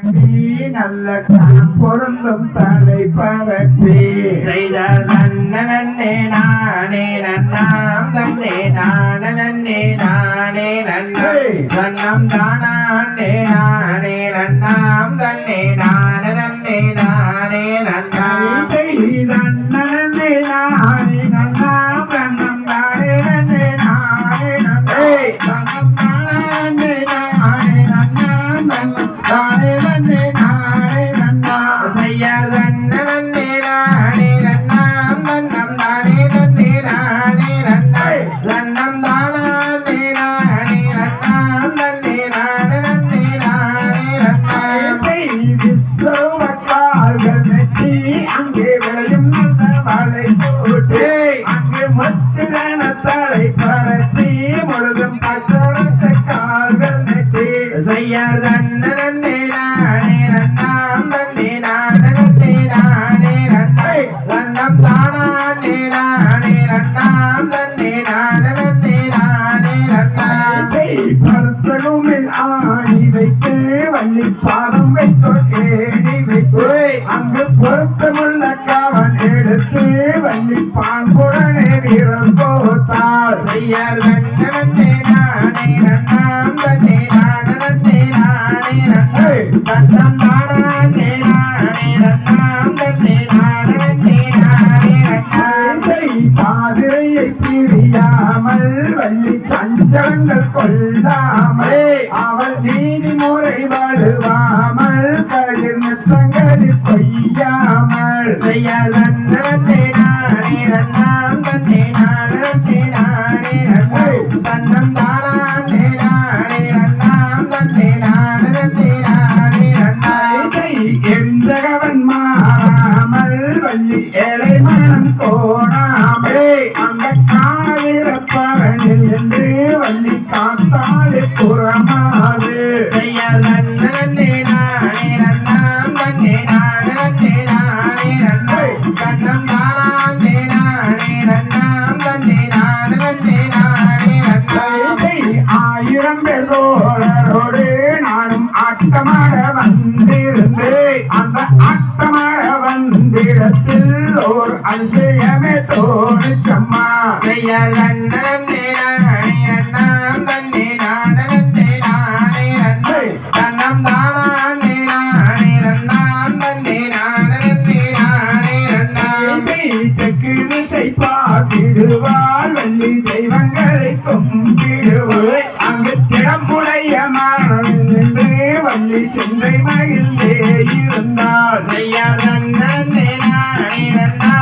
நல்ல கணம் பொருந்தும் தலை பரப்பி செய்த நன்னே நானே நன்னாம் தன்னே நானே நானே நன்னம் தானே நானே நன்னாம் தன்னே நானே நானே நன்னாம் நன்னே நானே நன்னாம் தன்னம் நானே நானே நன்னே தன்னம் நானே நானே நன்னாம் தன்னம் நானே நானே நன்னா செய்யார் நன்னே நானே நன்னாம் தன்னம் நானே நானே நன்னா நன்னம் தானே நானே நன்னாம் தன்னே நானே நானே நன்னா விஸ்வக்கார்கள் நெற்றி அங்கே விளையும் நல்ல வாழை போட்டு அங்கே மத்தியான தலை பரத்தி முழுதும் பச்சரசக்கார்கள் நெற்றி செய்யார் நன்னே நானே நன்னாம் தன்னே நானே நானே நன்னா நன்னம் தானே நானே நன்னாம் தன்னே நானே நானே நன்னா பருத்தகுமில் ஆணி வைத்து வள்ளி பாதம் வைத்தோர் கேணி வைத்து அங்கு பொருத்தமுள்ள கவன் எடுத்து வள்ளி பாங்குடனே வீரம் போத்தாள் செய்யார் நன்னே நானே நன்னாம் தன்னே நானே நானே நன்னா நன்னம் தானே நானே நன்னாம் தன்னே நானே நானே நன்னா பாதிரையை பிரியாமல் வள்ளி சஞ்சலங்கள் கொள்ளாமல் அவள் நீதிமுறை வலுவாமல் கதிர் நெத்தங்களில் கொய்யாமல் செய்யார் நன்னே நானே நன்னாம் தன்னே நானே நானே நன்னா தன்னம் தானே நானே நன்னாம் தன்னே நானே நானே நன்னா எந்தகவன் மாறாமல் வள்ளி ஏழை மனம் கோணாமல் அந்த காணவிரப்பவனில் என்று வள்ளி காத்தாலே புறமாது செய்யார் நன்னே நானே நன்னாம் தன்னே நானே நானே நன்னா தன்னம் தானே நானே நன்னாம் தன்னே நானே நானே நன்னா ஆயிரம் பேர் தோழரோடு நானும் ஆட்டமாட வந்திருந்து அந்த ஆட்டமாட வந்திடத்தில் ஓர் அதிசயமே தோணிச்சம்மா செய்யார் நன்னே நானே நன்னாம் தன்னே நானே நானே நன்னா தன்னம் தானே நானே நன்னாம் தன்னே நானே நானே நன்னா தெற்கு திசை பார்த்திடுவாள் வள்ளி தெய்வங்களை கும்பிடுவாள் அங்கு திறம்புடைய மனம் நின்று வள்ளி சென்றை மகிழ்ந்தே இருந்தாள் செய்யார் நன்னே நானே நன்னா